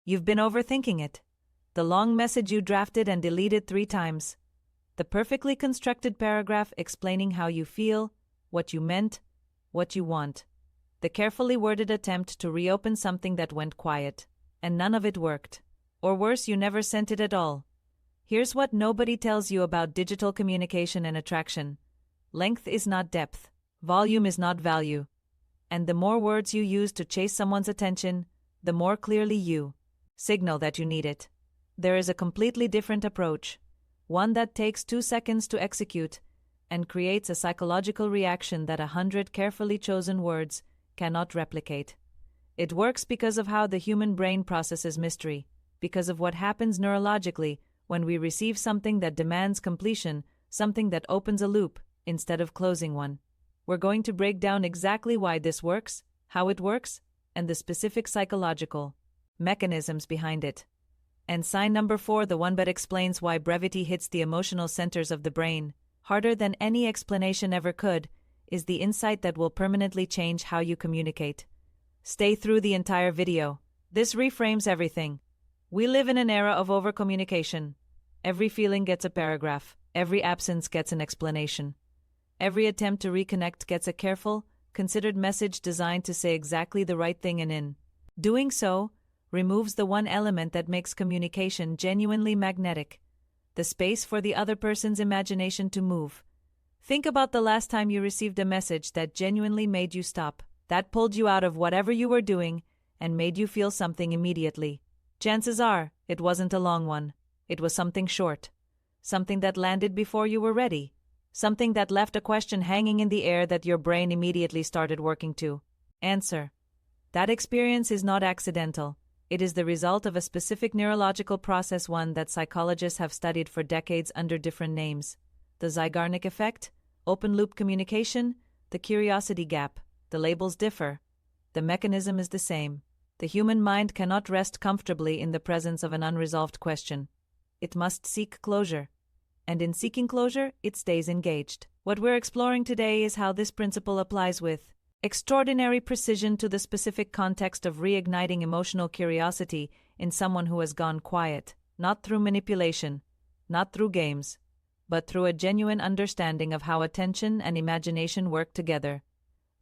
You've been overthinking it. The long message you drafted and deleted 3 times. The perfectly constructed paragraph explaining how you feel, what you meant, what you want. The carefully worded attempt to reopen something that went quiet. And none of it worked. Or worse, you never sent it at all. Here's what nobody tells you about digital communication and attraction. Length is not depth. Volume is not value. And the more words you use to chase someone's attention, the more clearly you signal that you need it. There is a completely different approach, one that takes 2 seconds to execute and creates a psychological reaction that 100 carefully chosen words cannot replicate. It works because of how the human brain processes mystery, because of what happens neurologically when we receive something that demands completion, something that opens a loop instead of closing one. We're going to break down exactly why this works, how it works, and the specific psychological mechanisms behind it. And sign number 4, the one that explains why brevity hits the emotional centers of the brain harder than any explanation ever could, is the insight that will permanently change how you communicate. Stay through the entire video. This reframes everything. We live in an era of overcommunication. Every feeling gets a paragraph. Every absence gets an explanation. Every attempt to reconnect gets a careful, considered message designed to say exactly the right thing, and in doing so, removes the one element that makes communication genuinely magnetic, the space for the other person's imagination to move. Think about the last time you received a message that genuinely made you stop, that pulled you out of whatever you were doing and made you feel something immediately. Chances are, it wasn't a long one. It was something short. Something that landed before you were ready. Something that left a question hanging in the air that your brain immediately started working to answer. That experience is not accidental. It is the result of a specific neurological process, one that psychologists have studied for decades under different names. The Zeigarnik effect, open-loop communication, the curiosity gap. The labels differ. The mechanism is the same. The human mind cannot rest comfortably in the presence of an unresolved question. It must seek closure. And in seeking closure, it stays engaged. What we're exploring today is how this principle applies with extraordinary precision to the specific context of reigniting emotional curiosity in someone who has gone quiet, not through manipulation, not through games, but through a genuine understanding of how attention and imagination work together.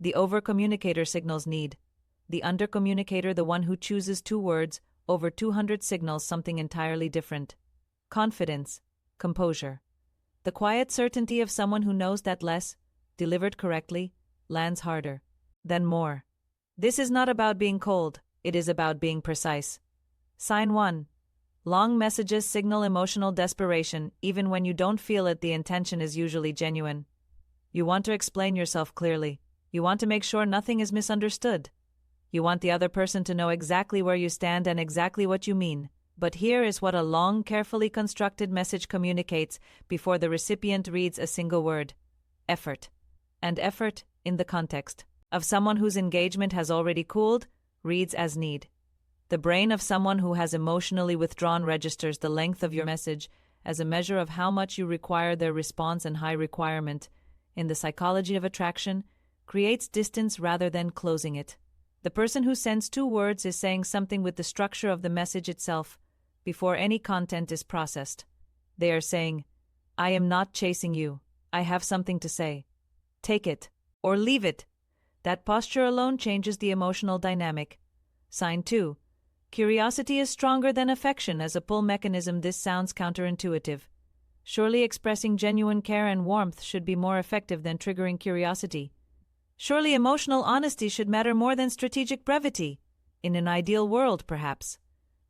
The over-communicator signals need. The under-communicator, the one who chooses 2 words over 200, signals something entirely different. Confidence, composure. The quiet certainty of someone who knows that less, delivered correctly, lands harder than more. This is not about being cold, it is about being precise. Sign 1. Long messages signal emotional desperation. Even when you don't feel it, the intention is usually genuine. You want to explain yourself clearly. You want to make sure nothing is misunderstood. You want the other person to know exactly where you stand and exactly what you mean. But here is what a long, carefully constructed message communicates before the recipient reads a single word: effort. And effort, in the context of someone whose engagement has already cooled, reads as need. The brain of someone who has emotionally withdrawn registers the length of your message as a measure of how much you require their response, and high requirement, in the psychology of attraction, creates distance rather than closing it. The person who sends 2 words is saying something with the structure of the message itself, before any content is processed. They are saying, I am not chasing you. I have something to say. Take it, or leave it. That posture alone changes the emotional dynamic. Sign 2. Curiosity is stronger than affection as a pull mechanism. This sounds counterintuitive. Surely expressing genuine care and warmth should be more effective than triggering curiosity. Surely emotional honesty should matter more than strategic brevity. In an ideal world, perhaps.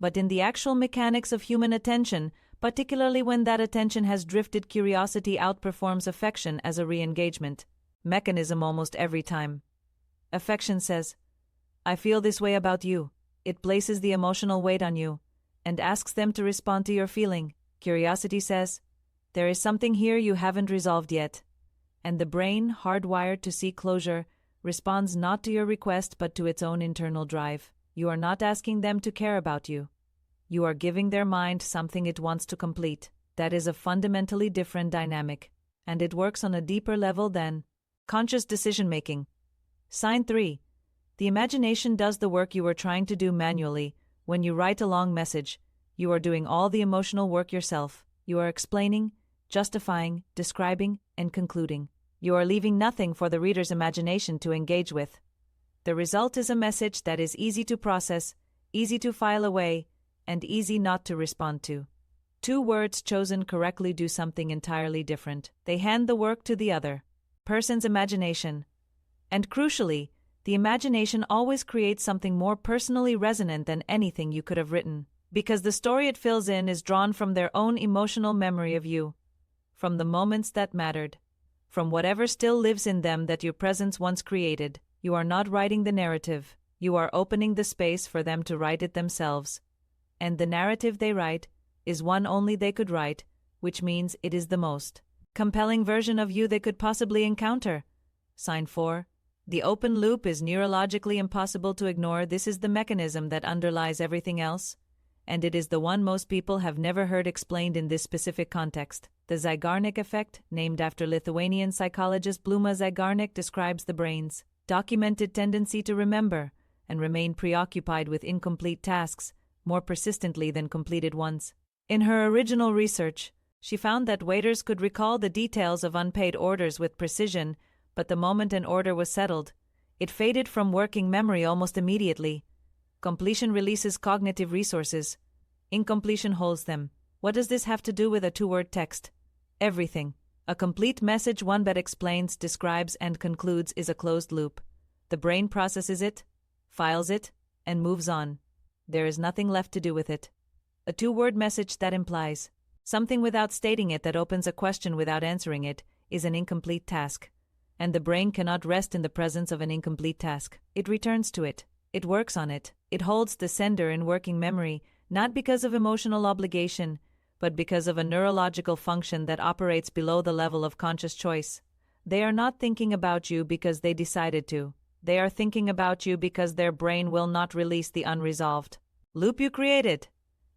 But in the actual mechanics of human attention, particularly when that attention has drifted, curiosity outperforms affection as a re-engagement mechanism almost every time. Affection says, I feel this way about you. It places the emotional weight on you and asks them to respond to your feeling. Curiosity says, there is something here you haven't resolved yet. And the brain, hardwired to seek closure, responds not to your request but to its own internal drive. You are not asking them to care about you. You are giving their mind something it wants to complete. That is a fundamentally different dynamic, and it works on a deeper level than conscious decision-making. Sign 3. The imagination does the work you were trying to do manually When you write a long message, you are doing all the emotional work yourself. You are explaining, justifying, describing, and concluding. You are leaving nothing for the reader's imagination to engage with. The result is a message that is easy to process, easy to file away, and easy not to respond to. 2 words chosen correctly do something entirely different. They hand the work to the other person's imagination. And crucially, the imagination always creates something more personally resonant than anything you could have written, because the story it fills in is drawn from their own emotional memory of you, from the moments that mattered, from whatever still lives in them that your presence once created. You are not writing the narrative, you are opening the space for them to write it themselves. And the narrative they write is one only they could write, which means it is the most compelling version of you they could possibly encounter. Sign 4. The open loop is neurologically impossible to ignore. This is the mechanism that underlies everything else, and it is the one most people have never heard explained in this specific context. The Zeigarnik effect, named after Lithuanian psychologist Bluma Zeigarnik, describes the brain's documented tendency to remember and remain preoccupied with incomplete tasks more persistently than completed ones. In her original research, she found that waiters could recall the details of unpaid orders with precision, but the moment an order was settled, it faded from working memory almost immediately. Completion releases cognitive resources. Incompletion holds them. What does this have to do with a 2-word text? Everything. A complete message, one that explains, describes, and concludes, is a closed loop. The brain processes it, files it, and moves on. There is nothing left to do with it. A 2-word message that implies something without stating it, that opens a question without answering it, is an incomplete task. And the brain cannot rest in the presence of an incomplete task. It returns to it. It works on it. It holds the sender in working memory, not because of emotional obligation, but because of a neurological function that operates below the level of conscious choice. They are not thinking about you because they decided to. They are thinking about you because their brain will not release the unresolved loop you created.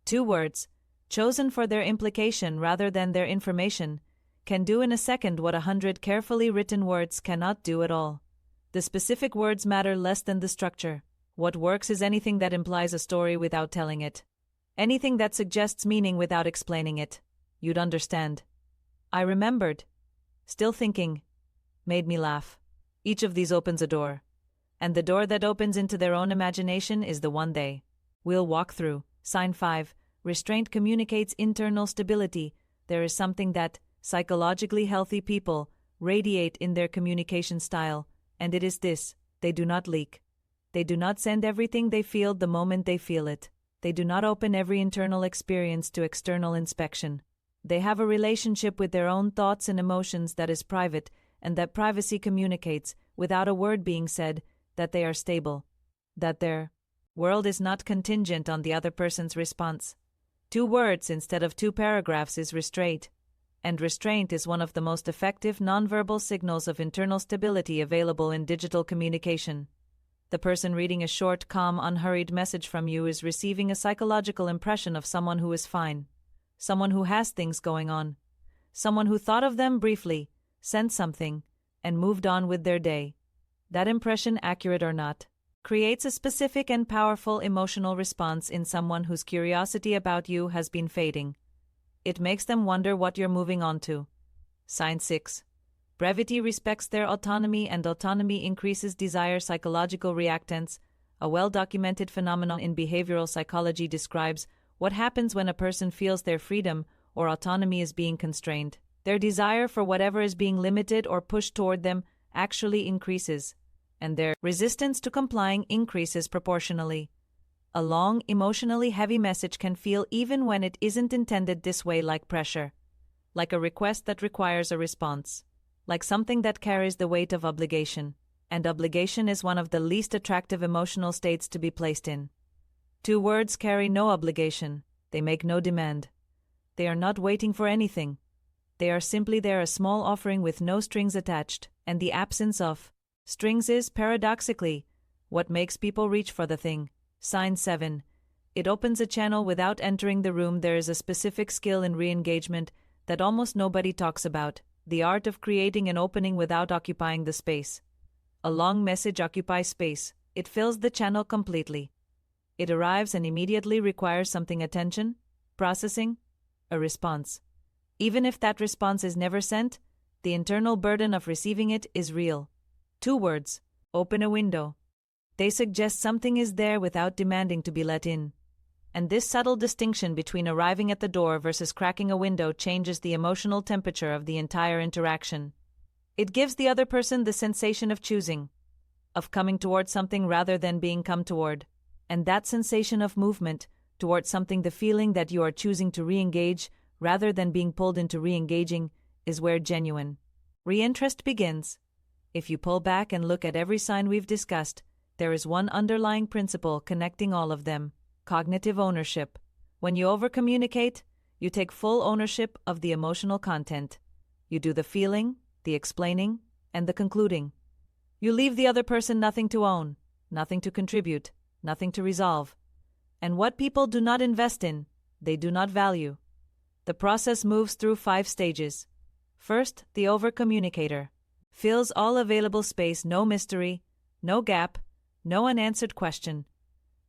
2 words, chosen for their implication rather than their information, can do in a second what 100 carefully written words cannot do at all. The specific words matter less than the structure. What works is anything that implies a story without telling it. Anything that suggests meaning without explaining it. You'd understand. I remembered. Still thinking. Made me laugh. Each of these opens a door. And the door that opens into their own imagination is the one they will walk through. Sign 5. Restraint communicates internal stability. There is something that psychologically healthy people radiate in their communication style, and it is this: they do not leak. They do not send everything they feel the moment they feel it. They do not open every internal experience to external inspection. They have a relationship with their own thoughts and emotions that is private, and that privacy communicates, without a word being said, that they are stable, that their world is not contingent on the other person's response. 2 words instead of 2 paragraphs is restraint, and restraint is one of the most effective nonverbal signals of internal stability available in digital communication. The person reading a short, calm, unhurried message from you is receiving a psychological impression of someone who is fine, someone who has things going on, someone who thought of them briefly, sent something, and moved on with their day. That impression, accurate or not, creates a specific and powerful emotional response in someone whose curiosity about you has been fading. It makes them wonder what you're moving on to. Sign 6. Brevity respects their autonomy, and autonomy increases desire. Psychological reactance, a well-documented phenomenon in behavioral psychology, describes what happens when a person feels their freedom or autonomy is being constrained. Their desire for whatever is being limited or pushed toward them actually increases, and their resistance to complying increases proportionally. A long, emotionally heavy message can feel, even when it isn't intended this way, like pressure, like a request that requires a response, like something that carries the weight of obligation, and obligation is one of the least attractive emotional states to be placed in. 2 words carry no obligation. They make no demand. They are not waiting for anything. They are simply there, a small offering with no strings attached, and the absence of strings is, paradoxically, what makes people reach for the thing. Sign 7. It opens a channel without entering the room. There is a specific skill in re-engagement that almost nobody talks about, the art of creating an opening without occupying the space. A long message occupies space. It fills the channel completely. It arrives and immediately requires something: attention, processing, a response. Even if that response is never sent, the internal burden of receiving it is real. 2 words: open a window. They suggest something is there without demanding to be let in. And this subtle distinction between arriving at the door versus cracking a window changes the emotional temperature of the entire interaction. It gives the other person the sensation of choosing, of coming toward something rather than being come toward. And that sensation of movement toward something, the feeling that you are choosing to re-engage rather than being pulled into re-engaging, is where genuine re-interest begins. If you pull back and look at every sign we've discussed, there is one underlying principle connecting all of them: cognitive ownership. When you overcommunicate, you take full ownership of the emotional content. You do the feeling, the explaining, and the concluding. You leave the other person nothing to own, nothing to contribute, nothing to resolve. And what people do not invest in, they do not value. The process moves through 5 stages. First, the overcommunicator fills all available space: no mystery, no gap, no unanswered question.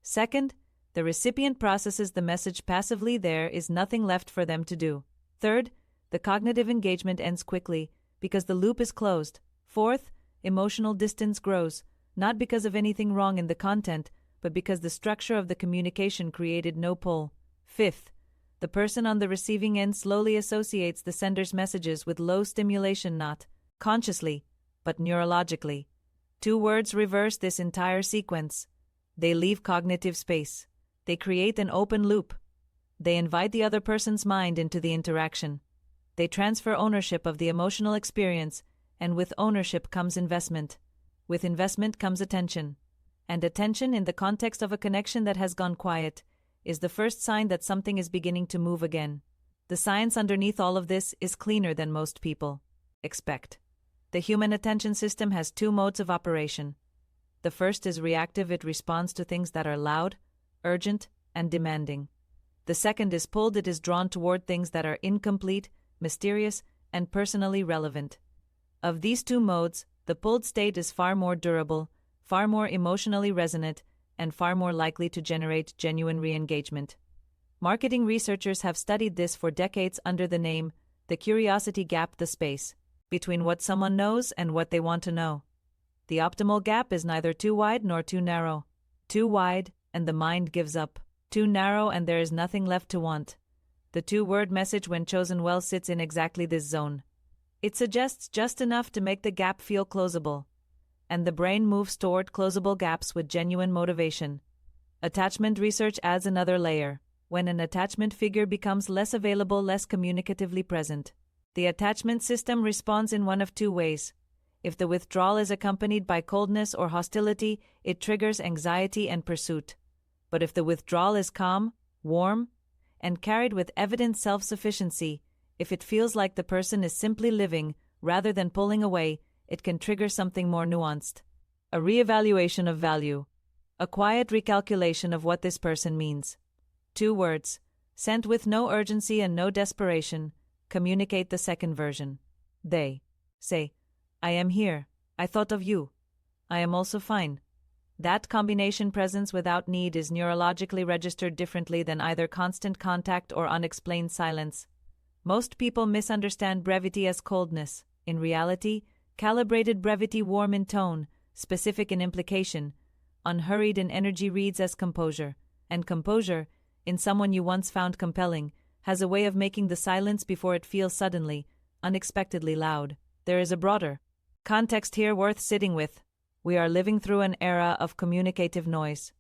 Second, the recipient processes the message passively. There is nothing left for them to do. Third, the cognitive engagement ends quickly because the loop is closed. Fourth, emotional distance grows, not because of anything wrong in the content, but because the structure of the communication created no pull. Fifth, the person on the receiving end slowly associates the sender's messages with low stimulation, not consciously, but neurologically. 2 words reverse this entire sequence. They leave cognitive space. They create an open loop. They invite the other person's mind into the interaction. They transfer ownership of the emotional experience, and with ownership comes investment. With investment comes attention. And attention, in the context of a connection that has gone quiet, is the first sign that something is beginning to move again. The science underneath all of this is cleaner than most people expect. The human attention system has 2 modes of operation. The first is reactive. It responds to things that are loud, urgent, and demanding. The second is pulled. It is drawn toward things that are incomplete, mysterious, and personally relevant. Of these 2 modes, the pulled state is far more durable, far more emotionally resonant, and far more likely to generate genuine re-engagement. Marketing researchers have studied this for decades under the name the curiosity gap, the space between what someone knows and what they want to know. The optimal gap is neither too wide nor too narrow. Too wide, and the mind gives up. Too narrow, and there is nothing left to want. The 2-word message, when chosen well, sits in exactly this zone. It suggests just enough to make the gap feel closable. And the brain moves toward closable gaps with genuine motivation. Attachment research adds another layer. When an attachment figure becomes less available, less communicatively present, the attachment system responds in one of 2 ways. If the withdrawal is accompanied by coldness or hostility, it triggers anxiety and pursuit. But if the withdrawal is calm, warm, and carried with evident self-sufficiency, if it feels like the person is simply living rather than pulling away, it can trigger something more nuanced. A reevaluation of value. A quiet recalculation of what this person means. 2 words, sent with no urgency and no desperation, communicate the second version. They say, "I am here. I thought of you. I am also fine." That combination, presence without need, is neurologically registered differently than either constant contact or unexplained silence. Most people misunderstand brevity as coldness. In reality, calibrated brevity, warm in tone, specific in implication, unhurried in energy, reads as composure. And composure, in someone you once found compelling, has a way of making the silence before it feels suddenly, unexpectedly loud. There is a broader context here worth sitting with. We are living through an era of communicative noise.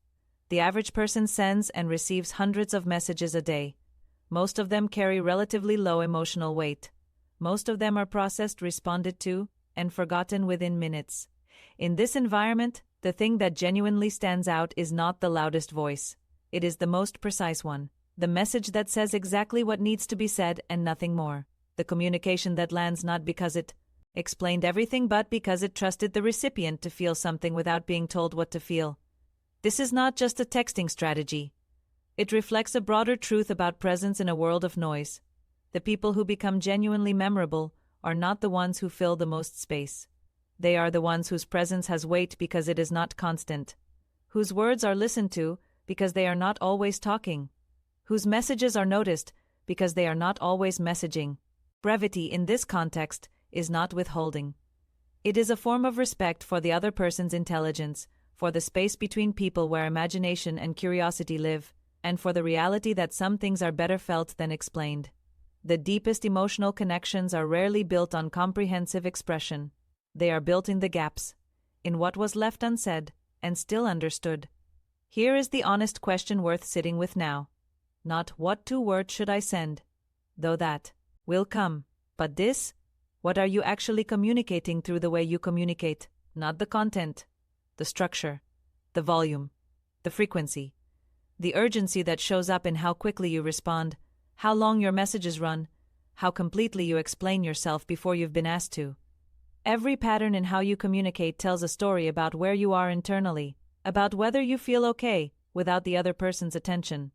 The average person sends and receives hundreds of messages a day. Most of them carry relatively low emotional weight. Most of them are processed, responded to, and forgotten within minutes. In this environment, the thing that genuinely stands out is not the loudest voice. It is the most precise one. The message that says exactly what needs to be said and nothing more. The communication that lands not because it explained everything, but because it trusted the recipient to feel something without being told what to feel. This is not just a texting strategy. It reflects a broader truth about presence in a world of noise. The people who become genuinely memorable are not the ones who fill the most space. They are the ones whose presence has weight because it is not constant, whose words are listened to because they are not always talking, whose messages are noticed because they are not always messaging. Brevity in this context is not withholding. It is a form of respect for the other person's intelligence, for the space between people where imagination and curiosity live, and for the reality that some things are better felt than explained. The deepest emotional connections are rarely built on comprehensive expression. They are built in the gaps, in what was left unsaid and still understood. Here is the honest question worth sitting with now. Not what 2 words should I send, though that will come, but this, what are you actually communicating through the way you communicate, not the content, the structure, the volume, the frequency, the urgency that shows up in how quickly you respond, how long your messages run, how completely you explain yourself before you've been asked to. Every pattern in how you communicate tells a story about where you are internally, about whether you feel okay without the other person's attention,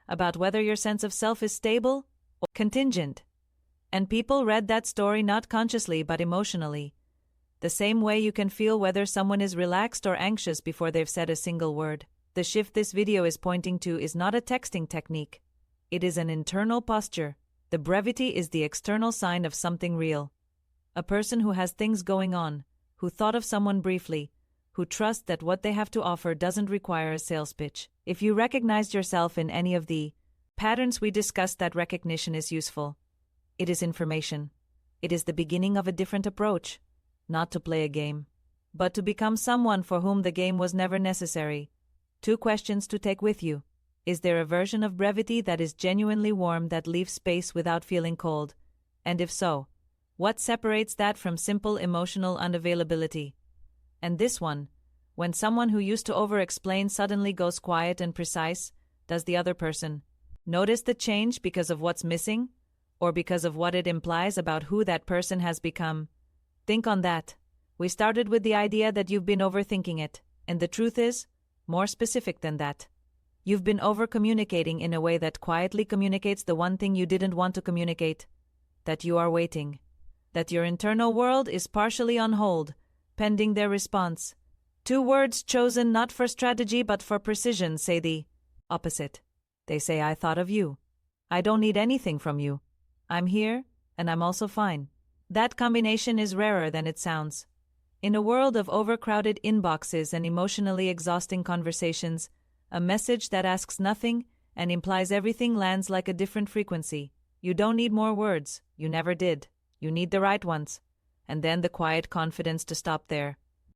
about whether your sense of self is stable or contingent. And people read that story not consciously but emotionally. The same way you can feel whether someone is relaxed or anxious before they've said a single word. The shift this video is pointing to is not a texting technique. It is an internal posture. The brevity is the external sign of something real. A person who has things going on, who thought of someone briefly, who trusts that what they have to offer doesn't require a sales pitch. If you recognized yourself in any of the patterns we discussed, that recognition is useful. It is information. It is the beginning of a different approach, not to play a game, but to become someone for whom the game was never necessary. 2 questions to take with you. Is there a version of brevity that is genuinely warm, that leaves space without feeling cold? And if so, what separates that from simple emotional unavailability? And this one, when someone who used to over-explain suddenly goes quiet and precise, does the other person notice the change because of what's missing, or because of what it implies about who that person has become? Think on that. We started with the idea that you've been overthinking it, and the truth is, more specific than that. You've been over-communicating in a way that quietly communicates the one thing you didn't want to communicate, that you are waiting, that your internal world is partially on hold, pending their response. 2 words chosen not for strategy but for precision say the opposite. They say, I thought of you. I don't need anything from you. I'm here, and I'm also fine. That combination is rarer than it sounds. In a world of overcrowded inboxes and emotionally exhausting conversations, a message that asks nothing and implies everything lands like a different frequency. You don't need more words. You never did. You need the right ones. And then the quiet confidence to stop there.